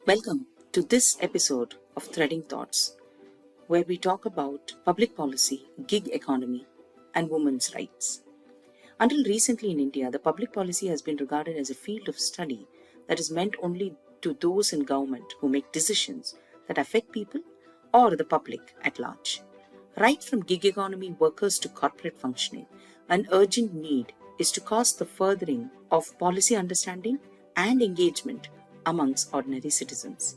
Welcome to this episode of Threading Thoughts, where we talk about public policy, gig economy, and women's rights. Until recently in India, the public policy has been regarded as a field of study that is meant only to those in government who make decisions that affect people or the public at large. Right from gig economy workers to corporate functioning, an urgent need is to cause the furthering of policy understanding and engagement amongst ordinary citizens.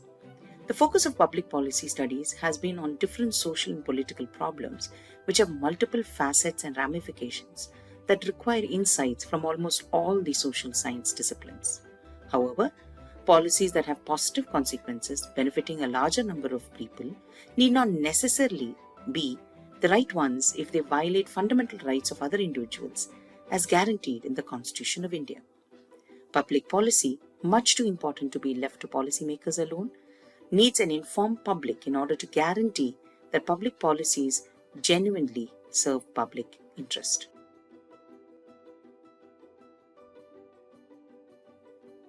The focus of public policy studies has been on different social and political problems which have multiple facets and ramifications that require insights from almost all the social science disciplines. However, policies that have positive consequences benefiting a larger number of people need not necessarily be the right ones if they violate fundamental rights of other individuals as guaranteed in the Constitution of India. Public policy, much too important to be left to policymakers alone, needs an informed public in order to guarantee that public policies genuinely serve public interest.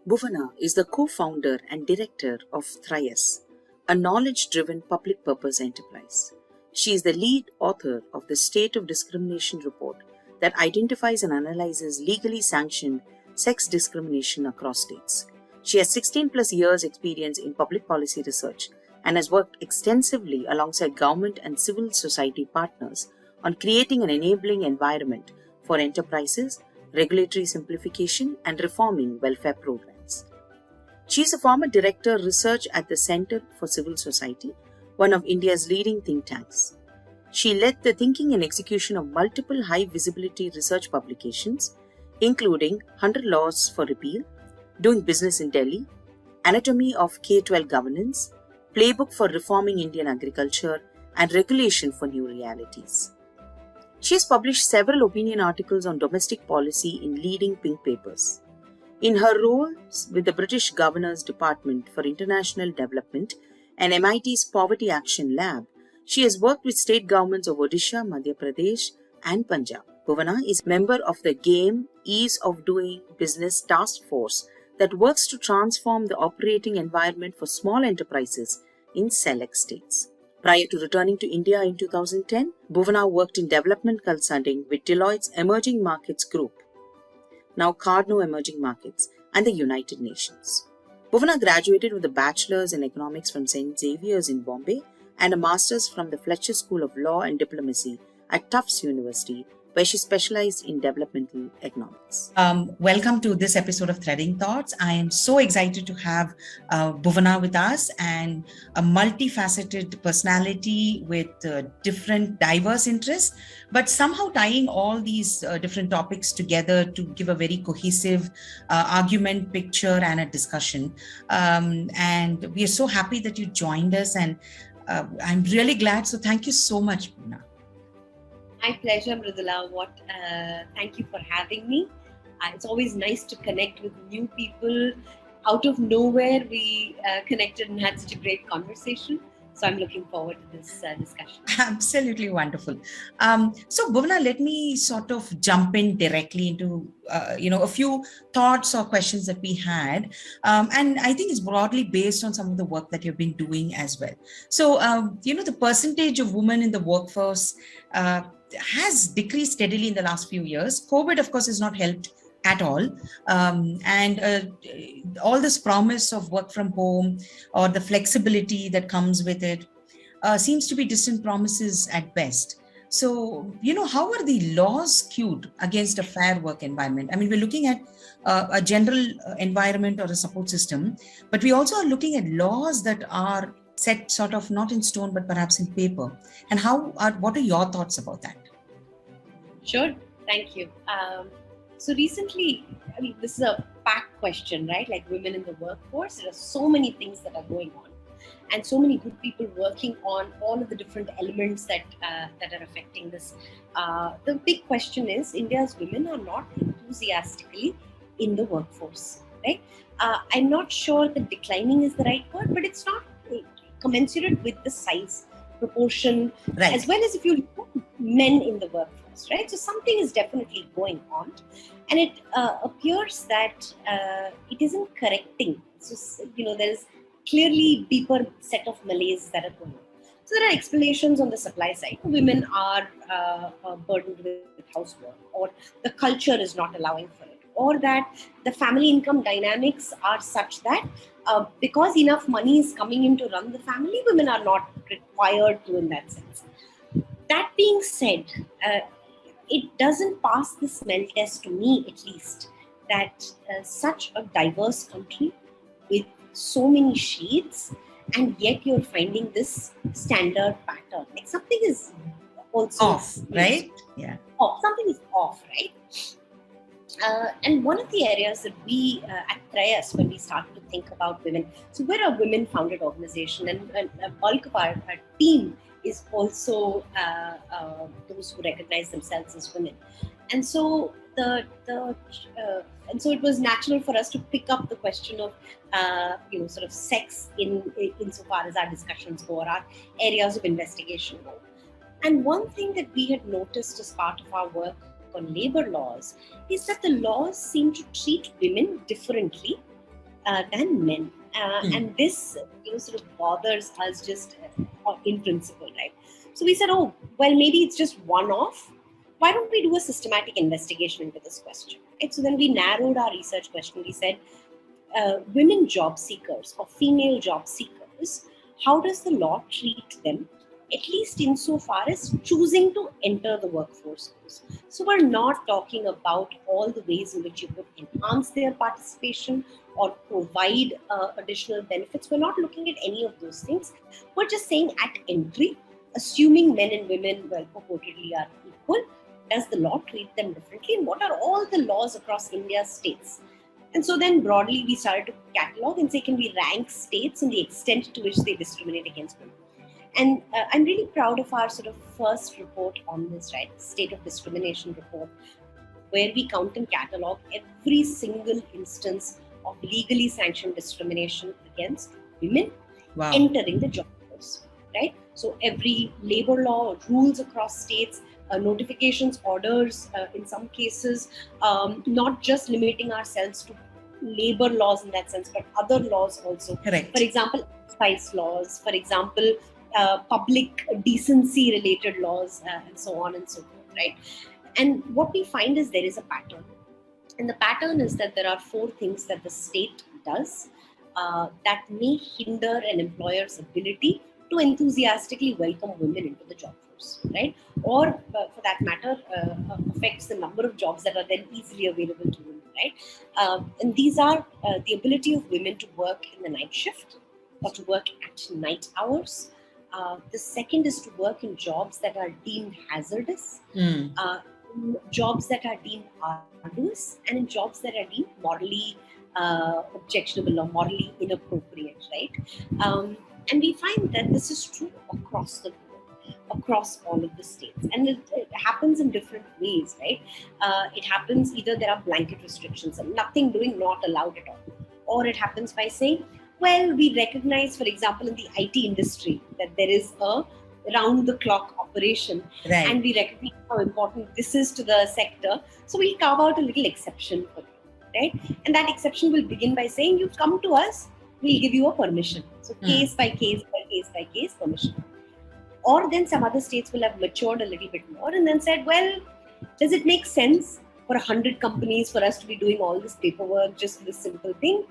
Bhuvana is the co-founder and director of Thrias, a knowledge-driven public purpose enterprise. She is the lead author of the State of Discrimination report that identifies and analyzes legally sanctioned sex discrimination across states. She has 16 plus years experience in public policy research and has worked extensively alongside government and civil society partners on creating an enabling environment for enterprises, regulatory simplification, and reforming welfare programs. She is a former director of research at the Center for Civil Society, one of India's leading think tanks. She led the thinking and execution of multiple high visibility research publications, including 100 Laws for Repeal, Doing Business in Delhi, Anatomy of K-12 Governance, Playbook for Reforming Indian Agriculture, and Regulation for New Realities. She has published several opinion articles on domestic policy in leading pink papers. In her roles with the British Governor's Department for International Development and MIT's Poverty Action Lab, she has worked with state governments of Odisha, Madhya Pradesh, and Punjab. Bhuvana is member of the GAME Ease of Doing Business Task Force that works to transform the operating environment for small enterprises in select states. Prior to returning to India in 2010, Bhuvana worked in development consulting with Deloitte's Emerging Markets Group, now Cardno Emerging Markets, and the United Nations. Bhuvana graduated with a bachelor's in economics from St. Xavier's in Bombay and a master's from the Fletcher School of Law and Diplomacy at Tufts University, where she specialized in developmental economics. Welcome to this episode of Threading Thoughts. I am so excited to have Bhuvana with us, and a multifaceted personality with different diverse interests, but somehow tying all these different topics together to give a very cohesive argument picture and a discussion. And we are so happy that you joined us, and I'm really glad. So thank you so much, Bhuvana. My pleasure, Mridula. Thank you for having me. It's always nice to connect with new people. Out of nowhere, we connected and had such a great conversation. So I'm looking forward to this discussion. Absolutely wonderful. So Bhuvana, let me sort of jump in directly into a few thoughts or questions that we had, and I think it's broadly based on some of the work that you've been doing as well. So the percentage of women in the workforce has decreased steadily in the last few years. COVID, of course, has not helped at all. And all this promise of work from home or the flexibility that comes with it seems to be distant promises at best. So, how are the laws skewed against a fair work environment? I mean, we're looking at a general environment or a support system, but we also are looking at laws that are set sort of not in stone, but perhaps in paper. And what are your thoughts about that? Sure. Thank you. So recently, this is a packed question, right? Like women in the workforce, there are so many things that are going on, and so many good people working on all of the different elements that are affecting this. The big question is, India's women are not enthusiastically in the workforce, right? I'm not sure that declining is the right word, but it's not commensurate with the size proportion, right, as well as if you look at men in the workforce, right? So something is definitely going on, and it appears that it isn't correcting. So there is clearly deeper set of malaise that are going on. So there are explanations on the supply side. Women are burdened with housework, or the culture is not allowing for it, or that the family income dynamics are such that because enough money is coming in to run the family, women are not required to in that sense. That being said, it doesn't pass the smell test to me, at least, that such a diverse country with so many shades, and yet you're finding this standard pattern. Like something is also, Off, right? Yeah. off. Something is off, right? And one of the areas that we at Trayas, when we started to think about women, so we're a women-founded organization, and a bulk of our team is also those who recognize themselves as women, and so and so it was natural for us to pick up the question of sort of sex insofar as our discussions go, or our areas of investigation go. And one thing that we had noticed as part of our work on labor laws is that the laws seem to treat women differently than men. And this sort of bothers us just in principle, right? So we said, oh, well, maybe it's just one-off. Why don't we do a systematic investigation into this question? Right? So then we narrowed our research question. We said, women job seekers or female job seekers, how does the law treat them, at least insofar as choosing to enter the workforce goes? So we're not talking about all the ways in which you could enhance their participation or provide additional benefits. We're not looking at any of those things. We're just saying at entry, assuming men and women, well, purportedly are equal, does the law treat them differently? And what are all the laws across India's states? And so then broadly, we started to catalog and say, can we rank states in the extent to which they discriminate against women? And I'm really proud of our sort of first report on this, right? State of discrimination report, where we count and catalog every single instance of legally sanctioned discrimination against women entering the job force, right? So every labor law or rules across states, notifications, orders, in some cases, not just limiting ourselves to labor laws in that sense, but other laws also. Correct. For example, excise laws, for example, public decency related laws, and so on and so forth, right? And what we find is there is a pattern. And the pattern is that there are 4 things that the state does that may hinder an employer's ability to enthusiastically welcome women into the job force, right? Or for that matter, affects the number of jobs that are then easily available to women, right? And these are the ability of women to work in the night shift or to work at night hours. The second is to work in jobs that are deemed hazardous, jobs that are deemed arduous, and in jobs that are deemed morally objectionable or morally inappropriate, right? And we find that this is true across the board, across all of the states. And it happens in different ways, right? It happens either there are blanket restrictions, nothing doing, not allowed at all. Or it happens by saying, well, we recognize, for example, in the IT industry, that there is a round-the-clock operation, right, and we recognize how important this is to the sector. So we'll carve out a little exception for you, right? And that exception will begin by saying, you come to us, we'll give you a permission. So case by case by case by case permission. Or then some other states will have matured a little bit more and then said, well, does it make sense for 100 companies for us to be doing all this paperwork, just this simple thing?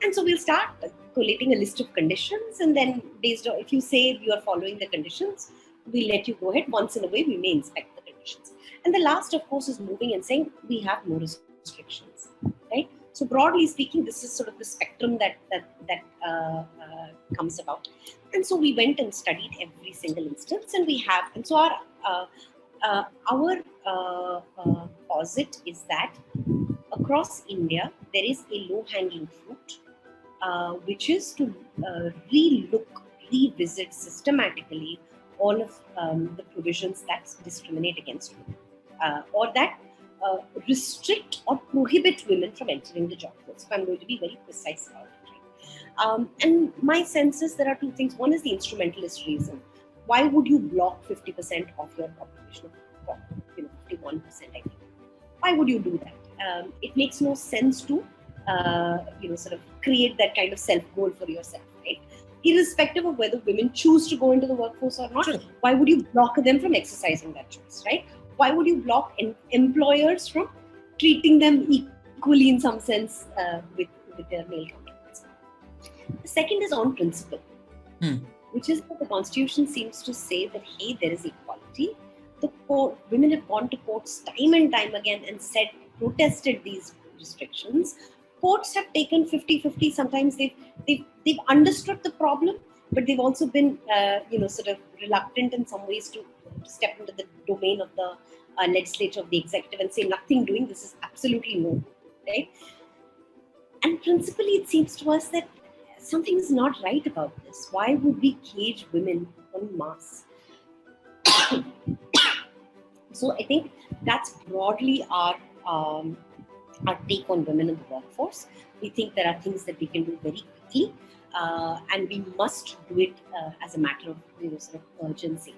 And so we'll start collating a list of conditions, and then based on, if you say you are following the conditions, we'll let you go ahead. Once in a way, we may inspect the conditions. And the last, of course, is moving and saying we have no restrictions, right? So broadly speaking, this is sort of the spectrum that comes about. And so we went and studied every single instance, and we have, and so our posit is that across India, there is a low-hanging fruit, which is to revisit systematically all of the provisions that discriminate against women, or that restrict or prohibit women from entering the job force. So I'm going to be very precise about it. And my sense is there are 2 things. One is the instrumentalist reason. Why would you block 50% of your population, 51%, I think? Why would you do that? It makes no sense to sort of create that kind of self-goal for yourself, right? irrespective of whether women choose to go into the workforce or not. True. Why would you block them from exercising that choice, right? Why would you block employers from treating them equally in some sense with their male counterparts? The second is on principle, which is that the Constitution seems to say that, hey, there is equality. The women have gone to courts time and time again and protested these restrictions. Courts have taken 50-50. Sometimes they've understood the problem, but they've also been sort of reluctant in some ways to step into the domain of the legislature, of the executive, and say nothing doing. This is absolutely no, right? And principally, it seems to us that something is not right about this. Why would we cage women en masse? So I think that's broadly our take on women in the workforce. We think there are things that we can do very quickly, and we must do it as a matter of sort of urgency.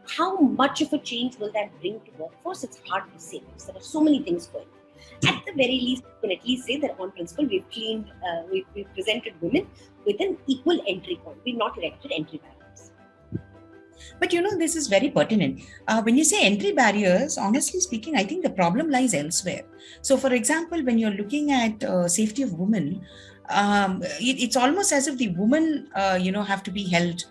How much of a change will that bring to workforce? It's hard to say because there are so many things going on. At the very least, we can at least say that on principle, we've presented women with an equal entry point. We've not erected entry barriers. But this is very pertinent. When you say entry barriers, honestly speaking, I think the problem lies elsewhere. So, for example, when you're looking at safety of women, it's almost as if the women, have to be held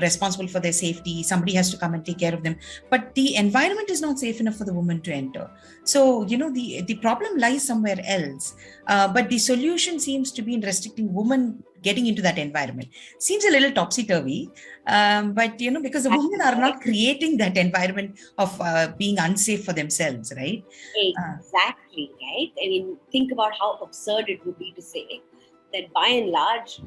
responsible for their safety. Somebody has to come and take care of them. But the environment is not safe enough for the woman to enter. So, the problem lies somewhere else. But the solution seems to be in restricting women getting into that environment. Seems a little topsy-turvy, but because the women are not creating that environment of being unsafe for themselves, right? Exactly, right? I mean, think about how absurd it would be to say that by and large,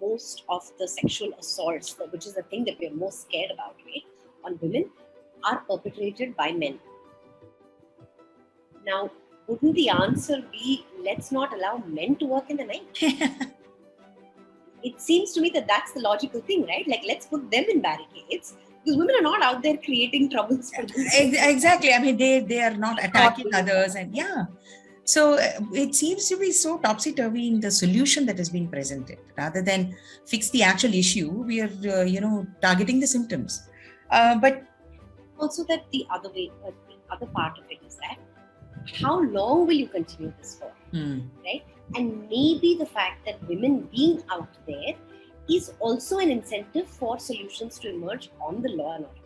most of the sexual assaults, which is the thing that we're most scared about, right, on women, are perpetrated by men. Now, wouldn't the answer be, let's not allow men to work in the night? It seems to me that that's the logical thing, right? Like, let's put them in barricades, because women are not out there creating troubles for themselves. Exactly. I mean, they are not attacking others, and so it seems to be so topsy-turvy in the solution that is being presented. Rather than fix the actual issue, we are targeting the symptoms. But also that the other part of it is that how long will you continue this for, right? And maybe the fact that women being out there is also an incentive for solutions to emerge on the law and order,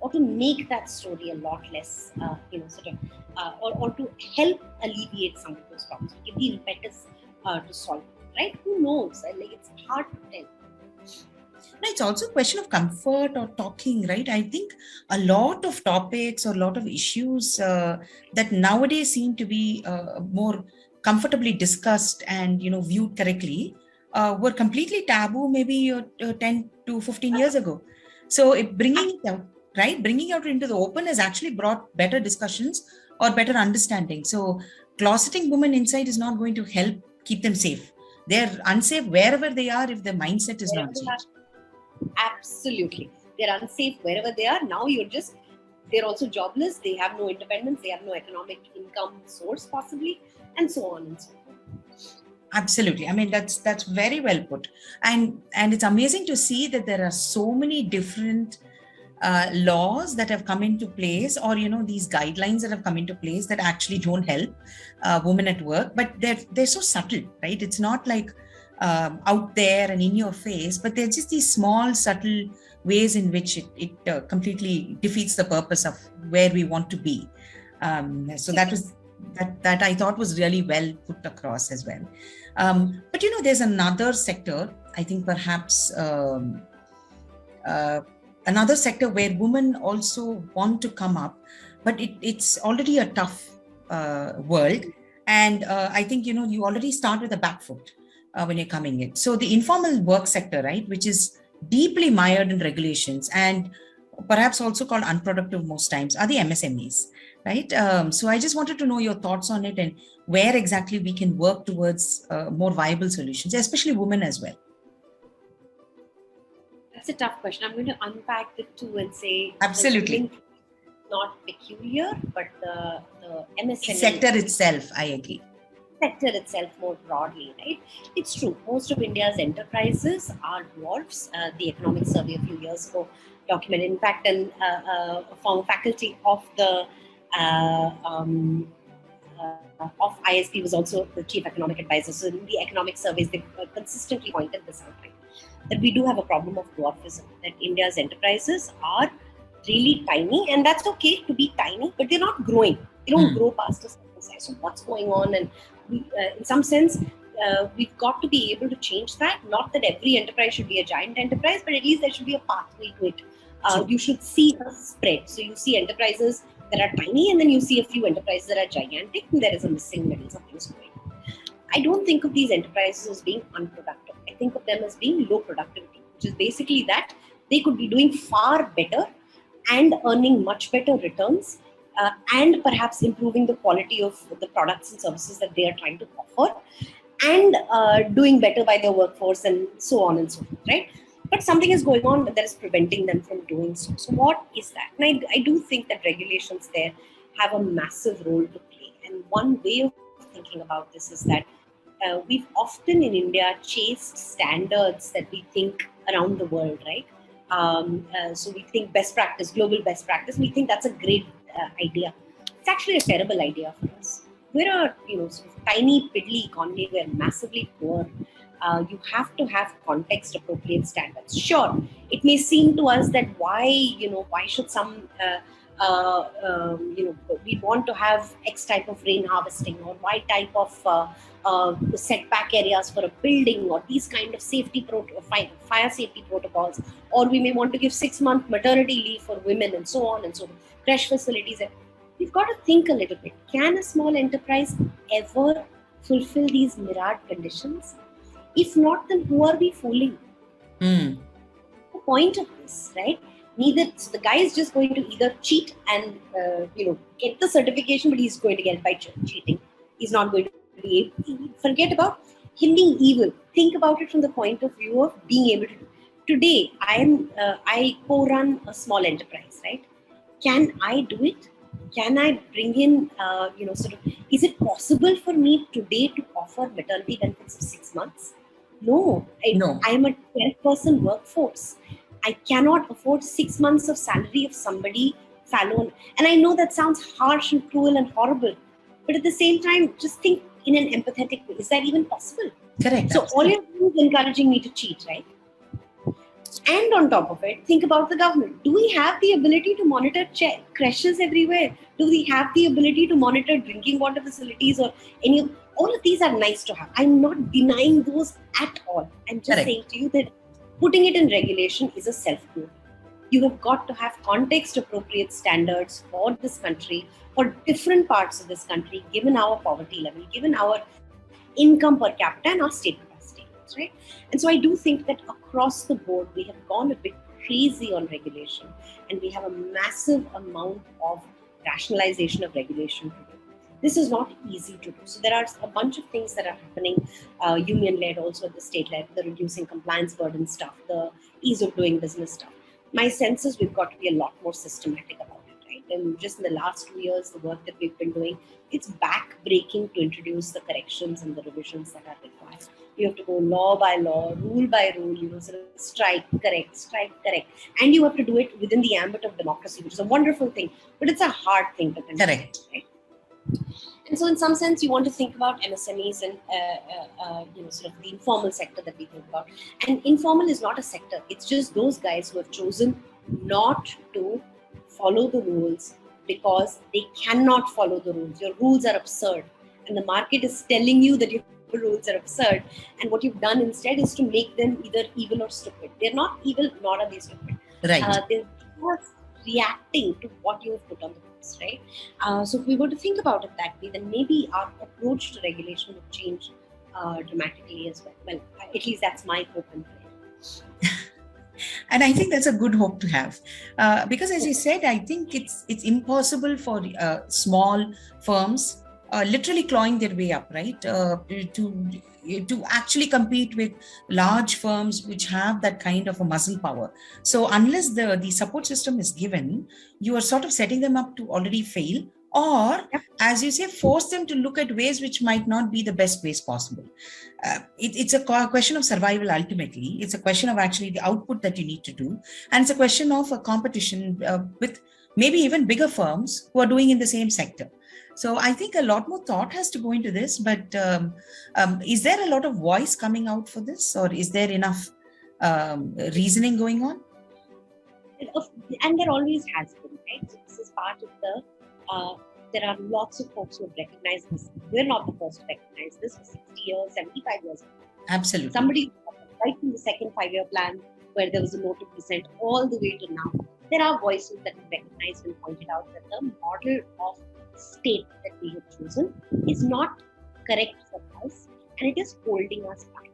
or to make that story a lot less, or to help alleviate some of those problems, give the impetus to solve it, right? Who knows? Like, it's hard to tell. No, it's also a question of comfort or talking, right? I think a lot of topics or a lot of issues that nowadays seem to be more comfortably discussed and viewed correctly were completely taboo maybe 10 to 15 years ago. So bringing it out into the open has actually brought better discussions or better understanding. So closeting women inside is not going to help keep them safe. They're unsafe wherever they are if the mindset is not changed. Absolutely. They're unsafe wherever they are. Now they're also jobless. They have no independence. They have no economic income source possibly, and so on and so forth. Absolutely. I mean, that's very well put. And it's amazing to see that there are so many different laws that have come into place, or these guidelines that have come into place that actually don't help women at work, but they're so subtle, right? It's not like out there and in your face, but they're just these small subtle ways in which it completely defeats the purpose of where we want to be. So that I thought was really well put across as well. But there's another sector, I think perhaps another sector where women also want to come up, but it's already a tough world. And I think, you already start with a back foot when you're coming in. So the informal work sector, right, which is deeply mired in regulations and perhaps also called unproductive most times, are the MSMEs, right? So I just wanted to know your thoughts on it and where exactly we can work towards more viable solutions, especially women as well. That's a tough question. I'm going to unpack the two and say absolutely not peculiar, but the MSME sector itself, I agree. sector itself more broadly, right? It's true. Most of India's enterprises are dwarfs. The economic survey a few years ago documented. In fact, a former faculty of the of ISP was also the chief economic advisor. So in the economic surveys, they consistently pointed this out, right? That we do have a problem of dwarfism. That India's enterprises are really tiny, and that's okay to be tiny, but they're not growing. They don't grow past a certain size. So what's going on? And we, in some sense, we've got to be able to change that. Not that every enterprise should be a giant enterprise, but at least there should be a pathway to it. You should see a spread. So you see enterprises that are tiny, and then you see a few enterprises that are gigantic, and there is a missing middle, something's going on. I don't think of these enterprises as being unproductive. I think of them as being low productivity, which is basically that they could be doing far better and earning much better returns, and perhaps improving the quality of the products and services that they are trying to offer, and doing better by their workforce, and so on and so forth, right? But something is going on that is preventing them from doing so. So what is that? And I do think that regulations there have a massive role to play. And one way of thinking about this is that we've often in India chased standards that we think around the world, right? So we think best practice, global best practice. We think that's a great idea. It's actually a terrible idea for us. We're a sort of tiny, piddly economy. We're massively poor. You have to have context appropriate standards. Sure, it may seem to us that why should some we want to have X type of rain harvesting, or Y type of setback areas for a building, or these kind of fire safety protocols, or we may want to give 6-month maternity leave for women, and so on and so on, crash facilities. We've got to think a little bit. Can a small enterprise ever fulfill these myriad conditions? If not, then who are we fooling? The point of this, right? The guy is just going to either cheat and get the certification, but he's going to get it by cheating. He's not going to be able. Forget about him being evil. Think about it from the point of view of being able to do. Today, I co-run a small enterprise, right? Can I do it? Can I bring in, is it possible for me today to offer maternity benefits of 6 months? No. I'm a 12-person workforce. I cannot afford 6 months of salary of somebody fallow. And I know that sounds harsh and cruel and horrible, but at the same time, just think in an empathetic way. Is that even possible? Correct. So all you're doing is encouraging me to cheat, right? And on top of it, think about the government. Do we have the ability to monitor creches everywhere? Do we have the ability to monitor drinking water facilities or all of these are nice to have. I'm not denying those at all. I'm just saying to you that putting it in regulation is a self-goal. You have got to have context-appropriate standards for this country, for different parts of this country, given our poverty level, given our income per capita and our state capacity, right? And so I do think that across the board, we have gone a bit crazy on regulation, and we have a massive amount of rationalization of regulation to do. This is not easy to do. So there are a bunch of things that are happening, union-led, also at the state-led, the reducing compliance burden stuff, the ease of doing business stuff. My sense is we've got to be a lot more systematic about it, right? And just in the last 2 years, the work that we've been doing, it's back-breaking to introduce the corrections and the revisions that are required. You have to go law by law, rule by rule, sort of strike, correct. And you have to do it within the ambit of democracy, which is a wonderful thing, but it's a hard thing to control. Correct. Right? And so in some sense, you want to think about MSMEs and sort of the informal sector that we think about. And informal is not a sector. It's just those guys who have chosen not to follow the rules because they cannot follow the rules. Your rules are absurd. And the market is telling you that your rules are absurd. And what you've done instead is to make them either evil or stupid. They're not evil, nor are they stupid. Right. They're just reacting to what you have put on the books, right? So if we were to think about it that way, then maybe our approach to regulation would change dramatically as well. Well, at least that's my hope and prayer. And I think that's a good hope to have, because as you said, I think it's impossible for small firms literally clawing their way up, right? To actually compete with large firms which have that kind of a muscle power. So unless the support system is given, you are sort of setting them up to already fail or, Yep. as you say, force them to look at ways which might not be the best ways possible. It's a question of survival ultimately. It's a question of actually the output that you need to do. And it's a question of a competition with maybe even bigger firms who are doing in the same sector. So I think a lot more thought has to go into this, but is there a lot of voice coming out for this, or is there enough reasoning going on? And there always has been, right? So this is part of there are lots of folks who have recognized this. We're not the first to recognize this for 60 years, 75 years. Absolutely. Somebody, right from the second 5-year plan, where there was a note of dissent, all the way to now, there are voices that have recognized and pointed out that the model of state that we have chosen is not correct for us, and it is holding us back.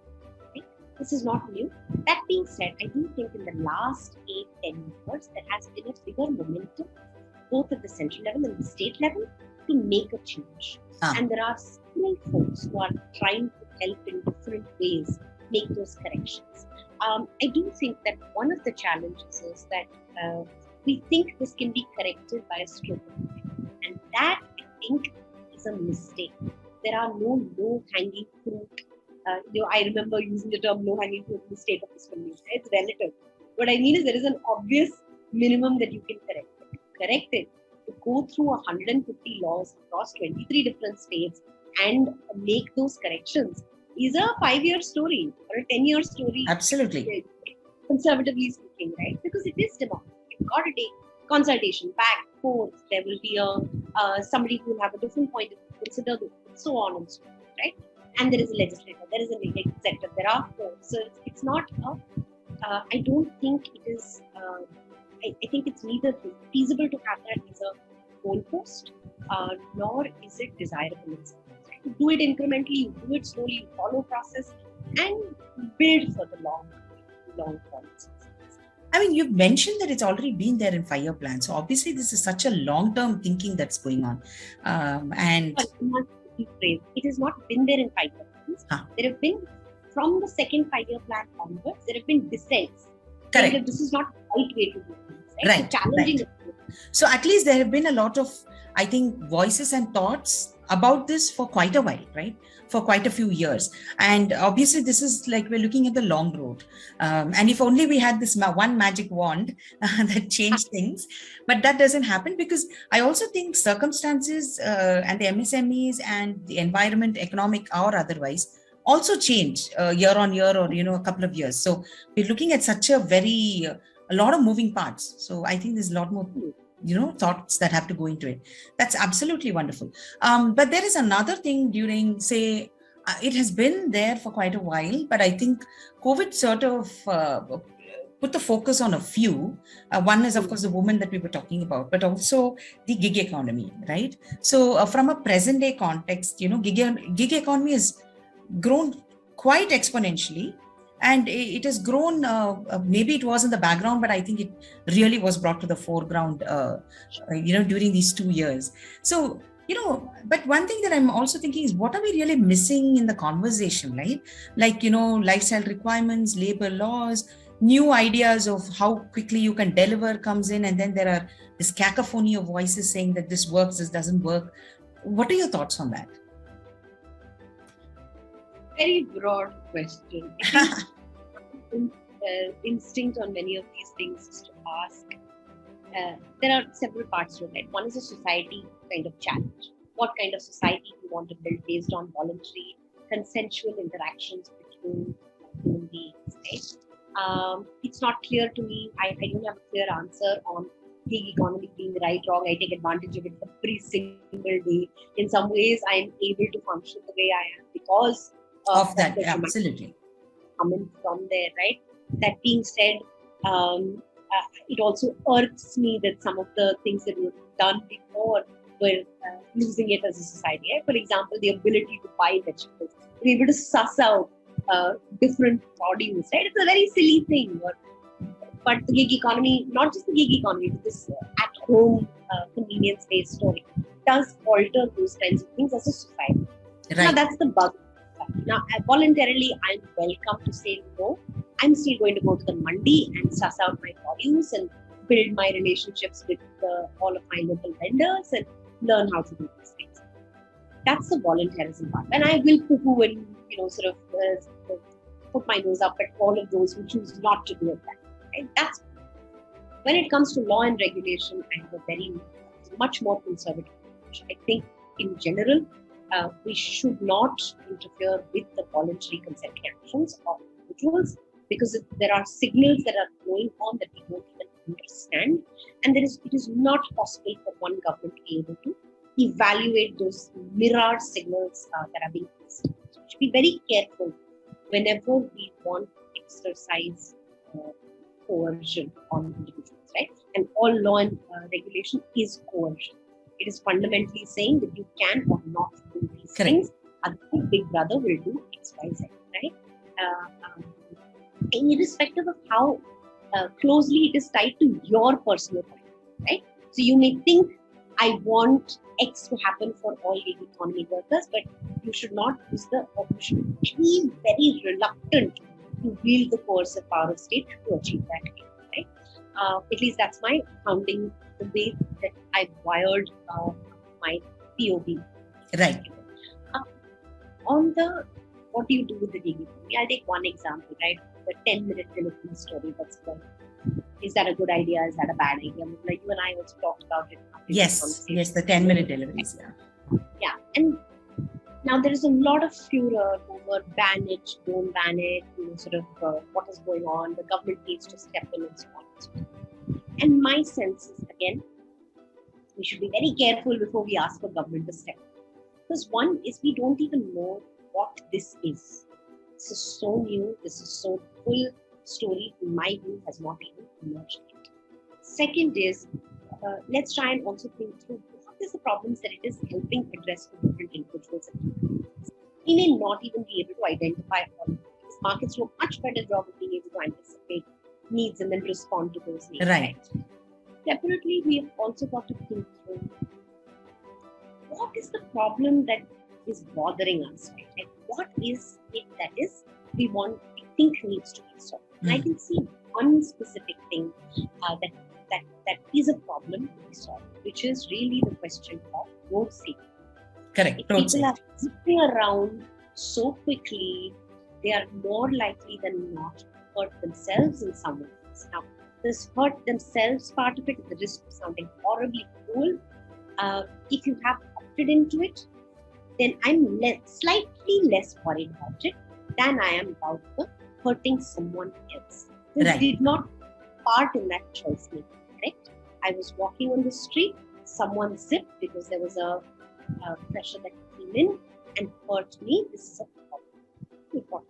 Right? This is not new. That being said, I do think in the last 8-10 years, there has been a bigger momentum, both at the central level and the state level, to make a change. And there are several folks who are trying to help in different ways make those corrections. I do think that one of the challenges is that we think this can be corrected by a stroke of a pen. And that, I think, is a mistake. There are no low-hanging fruit. I remember using the term low-hanging fruit in the state of discrimination. It's relative. What I mean is there is an obvious minimum that you can correct it. To go through 150 laws across 23 different states and make those corrections is a 5-year story or a 10-year story. Absolutely. Conservatively speaking, right? Because it is democratic. You've got to take consultation, back, forth. There will be somebody who will have a different point of view, consider this, and so on and so on, right? And there is a legislator, there is an executive, there are courts. So it's not I don't think it is. I think it's neither feasible to have that as a goalpost, nor is it desirable in some ways. Right? You do it incrementally, you do it slowly, you follow process, and build for the long term. I mean, you've mentioned that it's already been there in 5-year plan. So obviously, this is such a long-term thinking that's going on. And it has not been there in 5-year plans. There have been, from the second 5-year plan onwards, there have been dissents. Correct. That this is not the right way to do things. Right. So challenging it. So at least there have been a lot of, I think, voices and thoughts about this for quite a while, right? For quite a few years. And obviously this is like we're looking at the long road. And if only we had this one magic wand that changed things, but that doesn't happen because I also think circumstances and the MSMEs and the environment, economic or otherwise, also change year on year or, a couple of years. So we're looking at such a lot of moving parts. So I think there's a lot more, thoughts that have to go into it. That's absolutely wonderful. But there is another thing during, say, it has been there for quite a while, but I think COVID sort of put the focus on a few. One is, of course, the woman that we were talking about, but also the gig economy, right? So from a present day context, gig economy has grown quite exponentially. And it has grown, maybe it was in the background, but I think it really was brought to the foreground, during these 2 years. So, but one thing that I'm also thinking is what are we really missing in the conversation, right? Like, lifestyle requirements, labor laws, new ideas of how quickly you can deliver comes in. And then there are this cacophony of voices saying that this works, this doesn't work. What are your thoughts on that? Very broad question. Instinct on many of these things is to ask. There are several parts to it. Right? One is a society kind of challenge. What kind of society do you want to build based on voluntary, consensual interactions between human beings? Right? It's not clear to me. I don't have a clear answer on gig economy being right, wrong. I take advantage of it every single day. In some ways, I'm able to function the way I am because of that, absolutely. Coming from there, right? That being said, it also irks me that some of the things that we've done before were losing it as a society. Right? For example, the ability to buy vegetables, to be able to suss out different produce, right? It's a very silly thing. But the gig economy, not just the gig economy, but this at-home convenience-based story, does alter those kinds of things as a society. Right. Now, that's the bug. Now, voluntarily, I'm welcome to say no. I'm still going to go to the mandi and suss out my produce and build my relationships with all of my local vendors and learn how to do these things. That's the voluntarism part. And I will poo-poo and, put my nose up at all of those who choose not to do it. Right? That's when it comes to law and regulation, I have a very much more conservative approach. I think in general, we should not interfere with the voluntary consent actions of individuals, because there are signals that are going on that we don't even understand, and it is not possible for one government to be able to evaluate those mirror signals that are being used. So we should be very careful whenever we want to exercise coercion on individuals, right? And all law and regulation is coercion. It is fundamentally saying that you can or not do these things. Otherwise, Big Brother will do X, Y, Z, right? Irrespective of how closely it is tied to your personal life, right? So you may think, I want X to happen for all gig economy workers, but you should not use you should be very reluctant to wield the coercive power of state to achieve that aim, right? At least that's my founding, the way that I wired my POV. Right. On the, what do you do with the gig economy? I'll take one example, right? The 10-minute delivery story that's going. Is that a good idea? Is that a bad idea? Like you and I also talked about it. Yes, the 10-minute deliveries. Yeah, and now there is a lot of furor over ban it, don't ban it, what is going on. The government needs to step in and so on. And my sense is, again, we should be very careful before we ask for government to step in. Because one is, we don't even know what this is. This is so new. This is so full story, in my view, has not even emerged yet. Second is, let's try and also think through what is the problems that it is helping address for different individuals. We may not even be able to identify all of these. Markets do a much better job of being able to anticipate needs and then respond to those needs. Right. Separately, we have also got to think through what is the problem that is bothering us, right? Like, what is it that is we think needs to be solved? And I can see one specific thing that is a problem to be solved, which is really the question of road safety. Correct. If people are zipping around so quickly, they are more likely than not to hurt themselves in some ways. Now, this hurt themselves part of it, the risk of sounding horribly cruel. If you have opted into it, then I'm slightly less worried about it than I am about the hurting someone else who did not part in that choice making, correct? I was walking on the street, someone zipped because there was a pressure that came in and hurt me. This is a problem.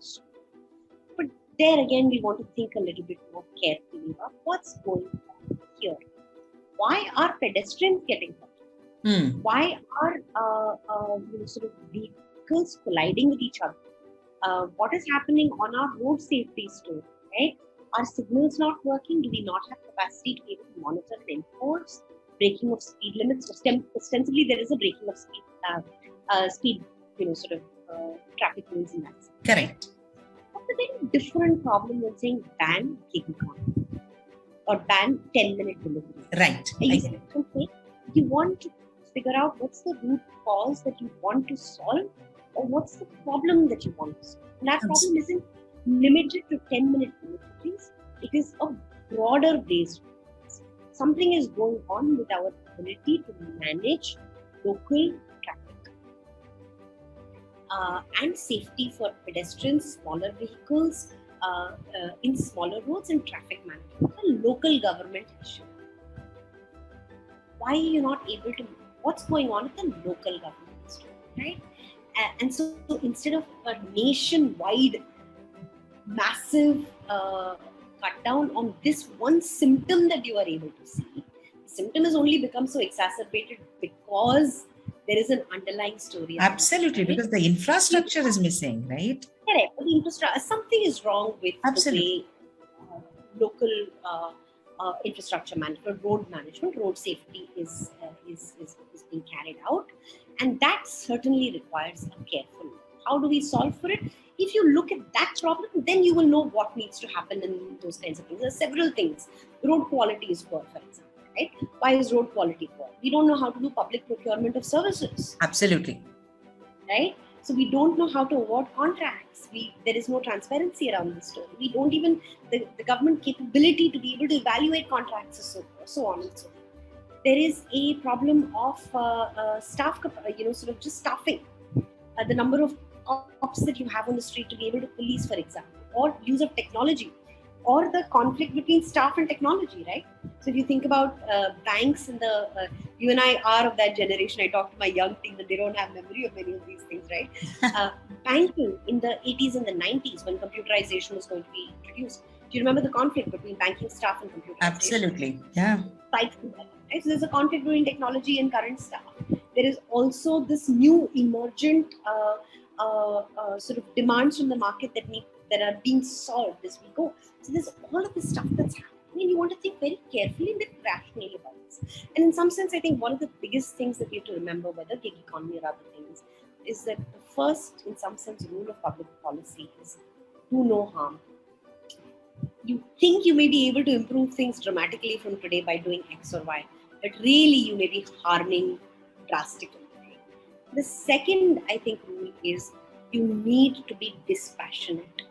But there again, we want to think a little bit more carefully about what's going on here. Why are pedestrians getting hurt? Why are vehicles colliding with each other? What is happening on our road safety store, right? Are signals not working? Do we not have capacity to be able to monitor and enforce breaking of speed limits? Ostensibly, there is a breaking of speed, traffic rules in that sense. Correct. That's a very different problem than saying ban gig economy or ban 10-minute delivery. Right. You want to figure out what's the root cause that you want to solve, or what's the problem that you want to solve. And that problem isn't limited to 10-minute deliveries. It is a broader based. Something is going on with our ability to manage local traffic and safety for pedestrians, smaller vehicles, in smaller roads, and traffic management. It's a local government issue. Why are you not able to? What's going on at the local government, right? And so instead of a nationwide massive cut down on this one symptom that you are able to see, the symptom has only become so exacerbated because there is an underlying story. Absolutely, right? Because the infrastructure is missing, right? Correct. The infrastructure, something is wrong with the way local infrastructure management, road safety is being carried out, and that certainly requires a careful look. How do we solve for it? If you look at that problem, then you will know what needs to happen in those kinds of things. There are several things. Road quality is poor, for example. right? Why is road quality poor? We don't know how to do public procurement of services, Absolutely. right? So we don't know how to award contracts. There is no transparency around the story. We don't even the government capability to be able to evaluate contracts, so on and so forth. There is a problem of staff, sort of just staffing. The number of cops that you have on the street to be able to police, for example, or use of technology, or the conflict between staff and technology, right? So if you think about banks and you and I are of that generation. I talk to my young team and they don't have memory of many of these things, right? Banking in the 80s and the 90s when computerization was going to be introduced. Do you remember the conflict between banking staff and computerization? Absolutely. Yeah. Right? So there's a conflict between technology and current staff. There is also this new emergent sort of demands from the market that are being solved as we go. So there's all of this stuff that's happening, and you want to think very carefully and very rationally about this. And in some sense, I think one of the biggest things that we have to remember, whether gig economy or other things, is that the first, in some sense, rule of public policy is do no harm. You think you may be able to improve things dramatically from today by doing X or Y, but really you may be harming drastically. The second, I think, rule is you need to be dispassionate.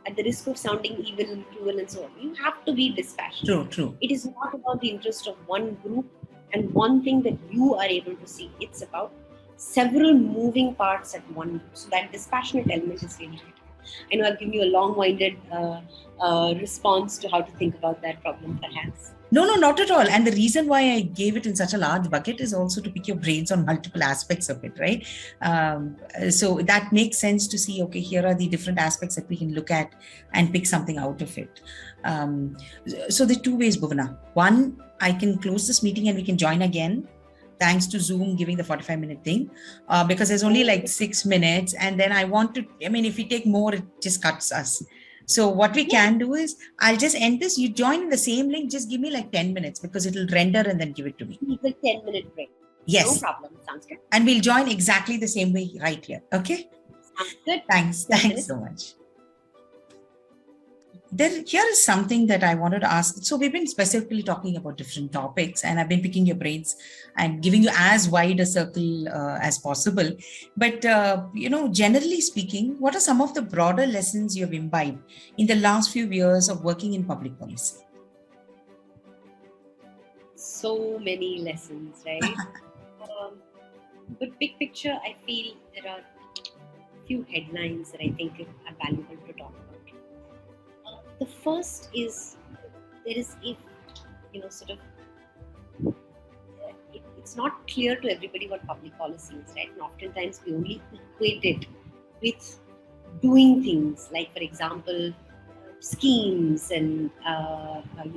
At the risk of sounding evil and cruel and so on, you have to be dispassionate. True. It is not about the interest of one group and one thing that you are able to see. It's about several moving parts at one group. So that dispassionate element is really important. I know I've given you a long-winded response to how to think about that problem, perhaps. No, not at all. And the reason why I gave it in such a large bucket is also to pick your brains on multiple aspects of it, right? So that makes sense to see, okay, here are the different aspects that we can look at and pick something out of it. So there are two ways, Bhuvana. One, I can close this meeting and we can join again, thanks to Zoom giving the 45-minute thing, because there's only like 6 minutes. And then if we take more, it just cuts us. So what we can do is, I'll just end this. You join in the same link. Just give me like 10 minutes because it'll render and then give it to me. It's a 10-minute break. Yes. No problem. Sounds good. And we'll join exactly the same way right here. Okay? Sounds good. Thanks so much. Here is something that I wanted to ask. So we've been specifically talking about different topics and I've been picking your brains and giving you as wide a circle as possible. But, generally speaking, what are some of the broader lessons you have imbibed in the last few years of working in public policy? So many lessons, right? But big picture, I feel there are a few headlines that I think are valuable to talk about. The first is there is a, it's not clear to everybody what public policy is, right? And oftentimes we only equate it with doing things like, for example, schemes and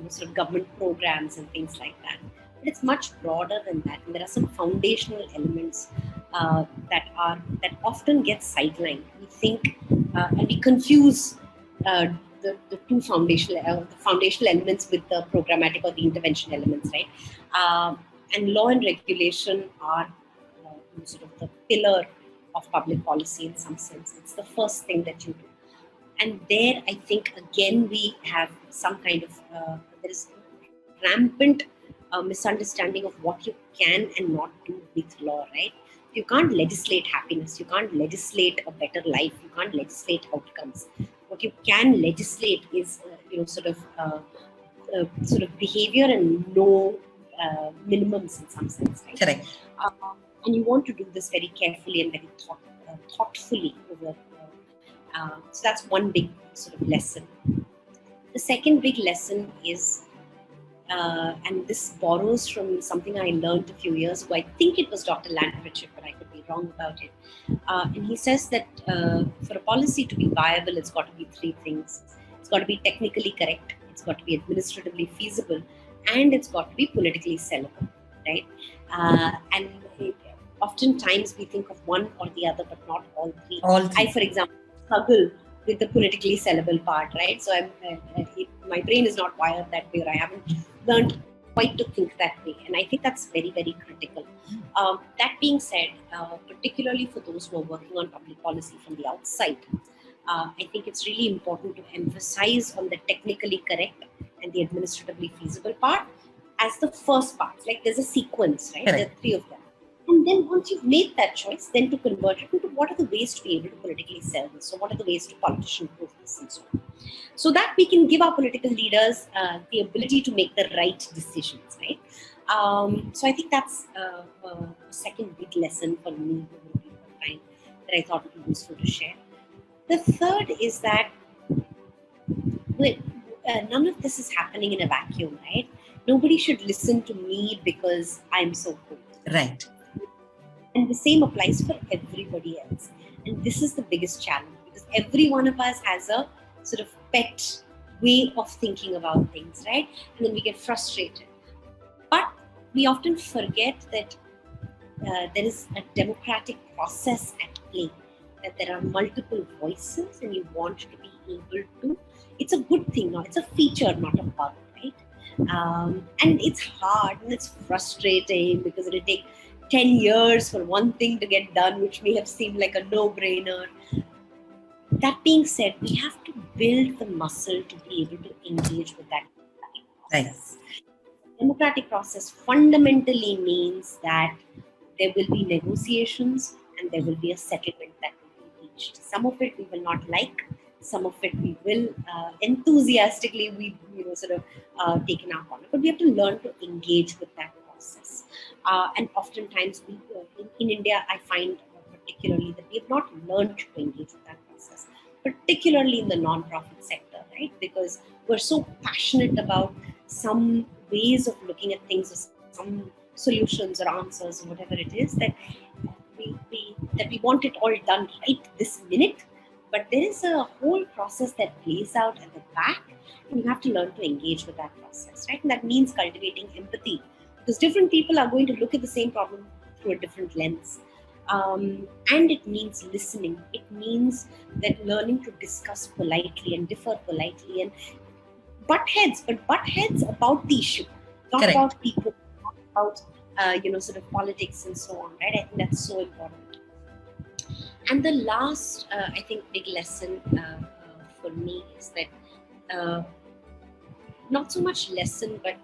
sort of government programs and things like that. But it's much broader than that, and there are some foundational elements that often get sidelined. We think and we confuse the two foundational elements with the programmatic or the intervention elements, right? And law and regulation are sort of the pillar of public policy in some sense. It's the first thing that you do. And there, I think, again, we have some kind of, there is rampant misunderstanding of what you can and not do with law, right? You can't legislate happiness. You can't legislate a better life. You can't legislate outcomes. What you can legislate is, sort of behavior and no minimums in some sense, right? Correct. And you want to do this very carefully and very thoughtfully over. So that's one big sort of lesson. The second big lesson is, and this borrows from something I learned a few years ago. I think it was Dr. Pritchett, but I could be wrong about it. And he says that for a policy to be viable, it's got to be three things. It's got to be technically correct, it's got to be administratively feasible, and it's got to be politically sellable, right? And oftentimes we think of one or the other, but not all three. I, for example, struggle with the politically sellable part, right? So my brain is not wired that way, or I haven't learned quite to think that way. And I think that's very, very critical. That being said, particularly for those who are working on public policy from the outside, I think it's really important to emphasize on the technically correct and the administratively feasible part as the first part. Like there's a sequence, right? Correct. There are three of them. And then once you've made that choice, then to convert it into what are the ways to be able to politically sell this? So what are the ways to politician proof this and so on? So that we can give our political leaders the ability to make the right decisions, right? So I think that's a second big lesson for me over a period of time that I thought would be useful to share. The third is that none of this is happening in a vacuum, right? Nobody should listen to me because I'm so cool. Right. And the same applies for everybody else. And this is the biggest challenge because every one of us has a sort of pet way of thinking about things, right? And then we get frustrated. But we often forget that there is a democratic process at play, that there are multiple voices and you want to be able to. It's a good thing, it's a feature, not a bug, right? And it's hard and it's frustrating because it'll take 10 years for one thing to get done, which may have seemed like a no-brainer. That being said, we have to build the muscle to be able to engage with that process. Right. Democratic process fundamentally means that there will be negotiations and there will be a settlement that will be reached. Some of it we will not like, some of it we will enthusiastically taken up on it. But we have to learn to engage with that process. And oftentimes in India, I find particularly that we have not learned to engage with that process, particularly in the non-profit sector, right? Because we're so passionate about some ways of looking at things, or some solutions or answers or whatever it is, that we want it all done right this minute. But there is a whole process that plays out at the back, and you have to learn to engage with that process, right? And that means cultivating empathy, because different people are going to look at the same problem through a different lens. And it means listening. It means that learning to discuss politely and differ politely and butt heads about the issue, not Correct. about people, not about politics and so on, right? I think that's so important. And the last, I think, big lesson for me is that not so much lesson, but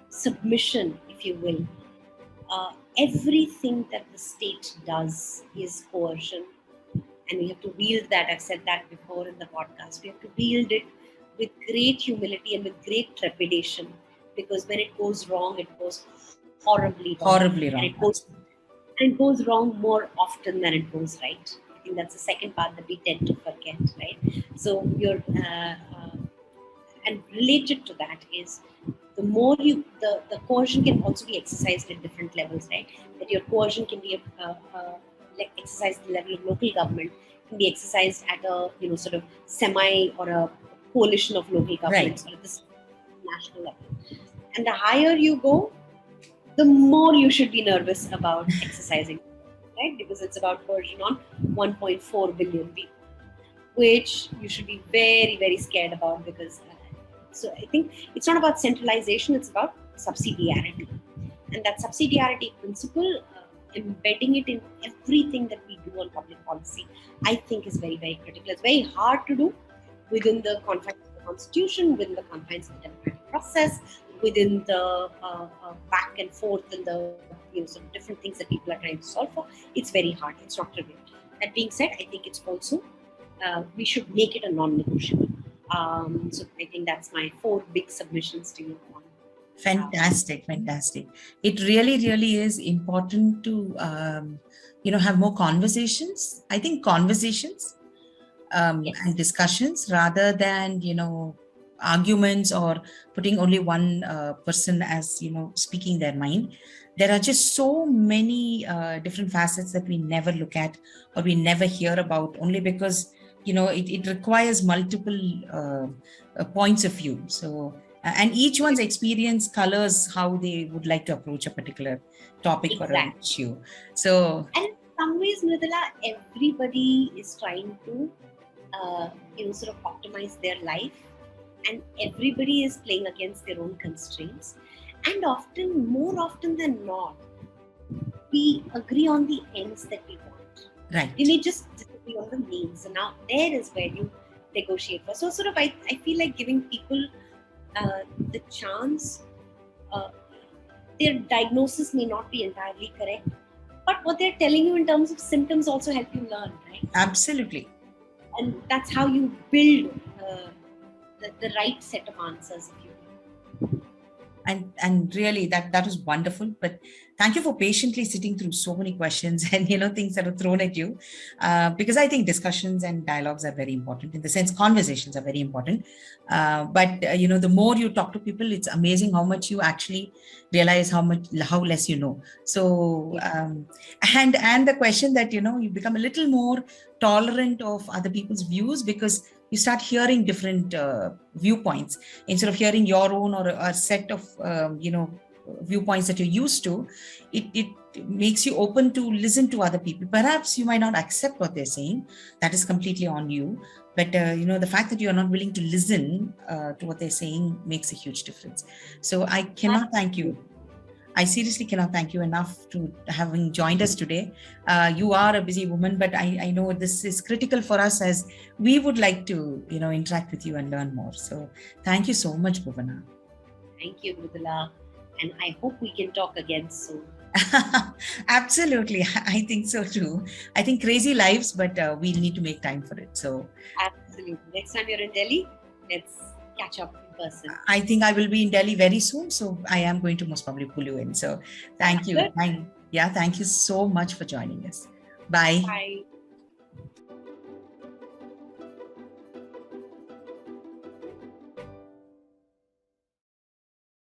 submission, if you will. Everything that the state does is coercion, and we have to wield that. I've said that before in the podcast. We have to wield it with great humility and with great trepidation, because when it goes wrong, it goes horribly wrong. Horribly wrong. And it goes wrong more often than it goes right. I think that's the second part that we tend to forget, right? So and related to that is, the more the coercion can also be exercised at different levels, right? That your coercion can be exercised at the level of local government, can be exercised at a semi or a coalition of local governments, right, or at the national level. And the higher you go, the more you should be nervous about exercising, right? Because it's about coercion on 1.4 billion people, which you should be very, very scared about, because so I think it's not about centralization, it's about subsidiarity. And that subsidiarity principle, embedding it in everything that we do on public policy, I think is very, very critical. It's very hard to do within the confines of the Constitution, within the confines of the democratic process, within the back and forth and the different things that people are trying to solve for. It's very hard. It's not trivial. That being said, I think it's also, we should make it a non-negotiable. So I think that's my 4 big submissions to you. Fantastic. It really is important to, have more conversations. I think conversations yes, and discussions, rather than, arguments or putting only one person as, speaking their mind. There are just so many different facets that we never look at or we never hear about, only because, it requires multiple points of view. So, and each one's experience colors how they would like to approach a particular topic, exactly, or an issue. So, and in some ways, Mridula, everybody is trying to, optimize their life, and everybody is playing against their own constraints. And more often than not, we agree on the ends that we want. Right. We may just disagree on the means. And now there is where you negotiate for. So I feel like giving people the chance, their diagnosis may not be entirely correct, but what they're telling you in terms of symptoms also help you learn, right? Absolutely. And that's how you build the right set of answers, if you will. And really that was wonderful. But thank you for patiently sitting through so many questions and things that are thrown at you, because I think discussions and dialogues are very important. In the sense, conversations are very important. But the more you talk to people, it's amazing how much you actually realize how less you know. So and the question that you become a little more tolerant of other people's views, because you start hearing different viewpoints instead of hearing your own or a set of viewpoints that you're used to. It makes you open to listen to other people. Perhaps you might not accept what they're saying. That is completely on you. But the fact that you're not willing to listen to what they're saying makes a huge difference. So I cannot thank you. I seriously cannot thank you enough to having joined us today. You are a busy woman, but I know this is critical for us, as we would like to, interact with you and learn more. So thank you so much, Bhuvana. Thank you, Mridula. And I hope we can talk again soon. Absolutely. I think so too. I think crazy lives, but we'll need to make time for it. So absolutely. Next time you're in Delhi, let's catch up in person. I think I will be in Delhi very soon. So I am going to most probably pull you in. So thank you. Thank you so much for joining us. Bye. Bye.